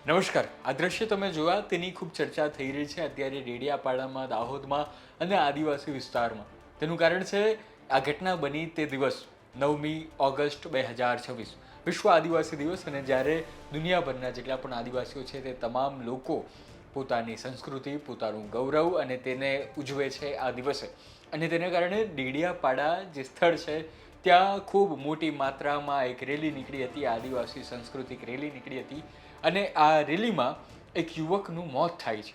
નમસ્કાર. આ દ્રશ્ય તમે જોયા તેની ખૂબ ચર્ચા થઈ રહી છે અત્યારે ડેડિયાપાડામાં, દાહોદમાં અને આદિવાસી વિસ્તારમાં. તેનું કારણ છે આ ઘટના બની તે દિવસ 9મી ઓગસ્ટ 2026 વિશ્વ આદિવાસી દિવસ, અને જ્યારે દુનિયાભરના જેટલા પણ આદિવાસીઓ છે તે તમામ લોકો પોતાની સંસ્કૃતિ, પોતાનું ગૌરવ અને તેને ઉજવે છે આ દિવસે. અને તેને કારણે ડેડિયાપાડા જે સ્થળ છે ત્યાં ખૂબ મોટી માત્રામાં એક રેલી નીકળી હતી, આદિવાસી સાંસ્કૃતિક રેલી નીકળી હતી. અને આ રેલીમાં એક યુવકનું મોત થાય છે.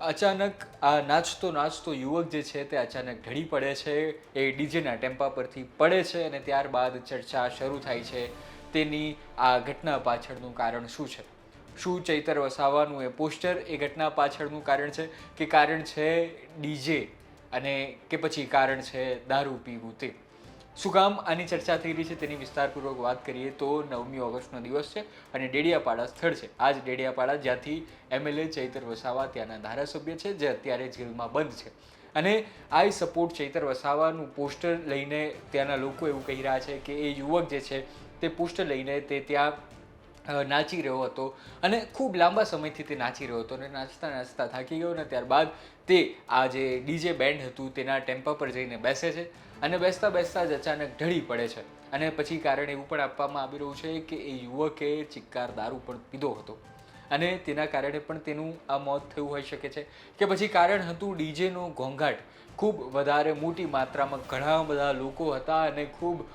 અચાનક આ નાચતો યુવક જે છે તે અચાનક ઢળી પડે છે, એ ડીજેના ટેમ્પા પરથી પડે છે અને ત્યારબાદ ચર્ચા શરૂ થાય છે તેની આ ઘટના પાછળનું કારણ શું છે. શું ચૈતર વસાવાનું એ પોસ્ટર એ ઘટના પાછળનું કારણ છે, કે કારણ છે ડીજે, અને કે પછી કારણ છે દારૂ પીવું? તે શું કામ આની ચર્ચા થઈ રહી છે તેની વિસ્તારપૂર્વક વાત કરીએ તો 9મી ઓગસ્ટનો દિવસ છે અને ડેડિયાપાડા સ્થળ છે. આ જ ડેડિયાપાડા જ્યાંથી એમએલએ ચૈતર વસાવા ત્યાંના ધારાસભ્ય છે, જે અત્યારે જેલમાં બંધ છે. અને આઈ સપોર્ટ ચૈતર વસાવાનું પોસ્ટર લઈને ત્યાંના લોકો એવું કહી રહ્યા છે કે એ યુવક જે છે તે પોસ્ટર લઈને તે ત્યાં નાચી રહ્યો હતો અને ખૂબ લાંબા સમયથી તે નાચી રહ્યો હતો અને નાચતા નાચતા થાકી ગયો, અને ત્યારબાદ તે આ જે ડીજે બેન્ડ હતું તેના ટેમ્પા પર જઈને બેસે છે અને બેસતા બેસતા જ અચાનક ઢળી પડે છે. અને પછી કારણ એવું પણ આપવામાં આવી રહ્યું છે કે એ યુવકે ચિક્કાર દારૂ પણ પીધો હતો અને તેના કારણે પણ તેનું આ મોત થયું હોઈ શકે છે, કે પછી કારણ હતું ડીજેનો ઘોંઘાટ. ખૂબ વધારે મોટી માત્રામાં ઘણા બધા લોકો હતા અને ખૂબ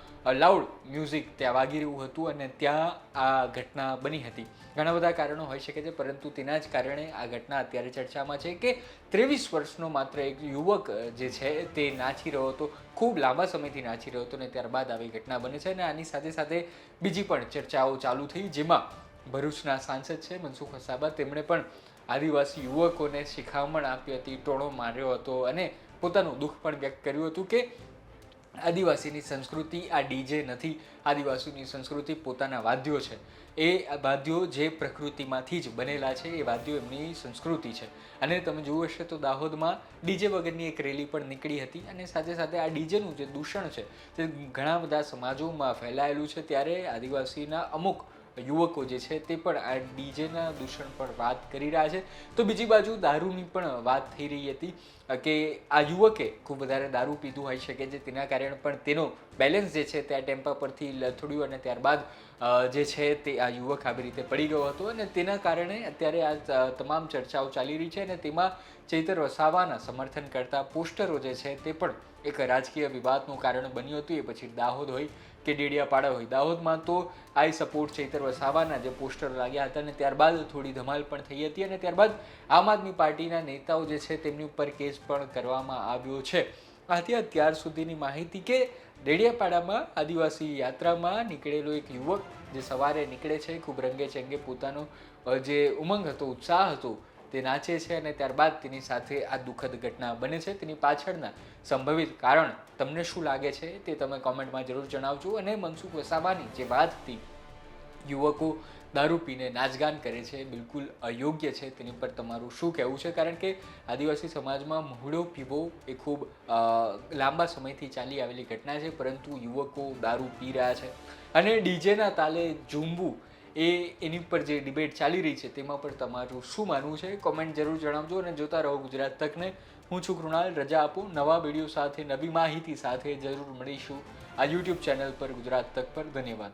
લાઉડ મ્યુઝિક ત્યાં વાગી રહ્યું હતું અને ત્યાં આ ઘટના બની હતી. ઘણા બધા કારણો હોઈ શકે છે, પરંતુ તેના જ કારણે આ ઘટના અત્યારે ચર્ચામાં છે કે 23 વર્ષનો માત્ર એક યુવક જે છે તે નાચી રહ્યો હતો, ખૂબ લાંબા સમયથી નાચી રહ્યો હતો, અને ત્યારબાદ આવી ઘટના બને છે. અને આની સાથે સાથે બીજી પણ ચર્ચાઓ ચાલુ થઈ, જેમાં ભરૂચના સાંસદ છે મનસુખ વસાવા, તેમણે પણ આદિવાસી યુવકોને શિખામણ આપી હતી, ટોણો માર્યો હતો અને પોતાનું દુઃખ પણ વ્યક્ત કર્યું હતું કે આદિવાસીની સંસ્કૃતિ આ ડીજે નથી, આદિવાસીની સંસ્કૃતિ પોતાના વાદ્યો છે. એ વાદ્યો જે પ્રકૃતિમાંથી જ બનેલા છે, એ વાદ્યો એમની સંસ્કૃતિ છે. અને તમે જોયું હશે તો દાહોદમાં ડીજે વગરની એક રેલી પણ નીકળી હતી, અને સાથે સાથે આ ડીજેનું જે દૂષણ છે તે ઘણા બધા સમાજોમાં ફેલાયેલું છે. ત્યારે આદિવાસીના અમુક યુવકો જે છે તે પણ આ ડીજેના દૂષણ પર વાત કરી રહ્યા છે. તો બીજી બાજુ દારૂની પણ વાત થઈ રહી હતી કે આ યુવકે ખૂબ વધારે દારૂ પીધું હોઈ શકે છે, તેના કારણે પણ તેનો બેલેન્સ જે છે તે આ ટેમ્પા પરથી લથડ્યું અને ત્યારબાદ જે છે તે આ યુવક આવી રીતે પડી ગયો હતો. અને તેના કારણે અત્યારે આ તમામ ચર્ચાઓ ચાલી રહી છે અને તેમાં ચૈતર વસાવાના સમર્થન કરતા પોસ્ટરો જે છે તે પણ એક રાજકીય વિવાદનું કારણ બન્યું હતું. એ પછી દાહોદ હોય કે ડેડિયાપાડા હોય, દાહોદમાં તો આઈ સપોર્ટ ચૈતર વસાવાના જે પોસ્ટર લાગ્યા હતા અને ત્યારબાદ થોડી ધમાલ પણ થઈ હતી, અને ત્યારબાદ આમ આદમી પાર્ટીના નેતાઓ જે છે તેમની ઉપર કેસ પણ કરવામાં આવ્યો છે. આથી અત્યાર સુધીની માહિતી કે ડેડિયાપાડામાં આદિવાસી યાત્રામાં નીકળેલો એક યુવક જે સવારે નીકળે છે, ખૂબ રંગે ચંગે પોતાનો જે ઉમંગ હતો, ઉત્સાહ હતો, તે નાચે છે અને ત્યારબાદ તેની સાથે આ દુઃખદ ઘટના બને છે. તેની પાછળના સંભવિત કારણ તમને શું લાગે છે તે તમે કોમેન્ટમાં જરૂર જણાવજો. અને મનસુખ વસાવાની જે વાત હતી, યુવકો દારૂ પીને નાચગાન કરે છે, બિલકુલ અયોગ્ય છે. તેની પર તમારું શું કહેવું છે? કારણ કે આદિવાસી સમાજમાં મહુડો પીવો એ ખૂબ લાંબા સમયથી ચાલી આવેલી ઘટના છે, પરંતુ યુવકો દારૂ પી રહ્યા છે અને ડીજેના તાલે ઝૂમવું એની પર જે ડિબેટ ચાલી રહી છે તેમાં પણ તમારું શું માનવું છે? કોમેન્ટ જરૂર જણાવજો અને જોતા રહો ગુજરાત તકને. હું છું કૃણાલ. રજા આપો. નવા વિડીયો સાથે, નવી માહિતી સાથે જરૂર મળીશું આ યુટ્યુબ ચેનલ પર, ગુજરાત તક પર. ધન્યવાદ.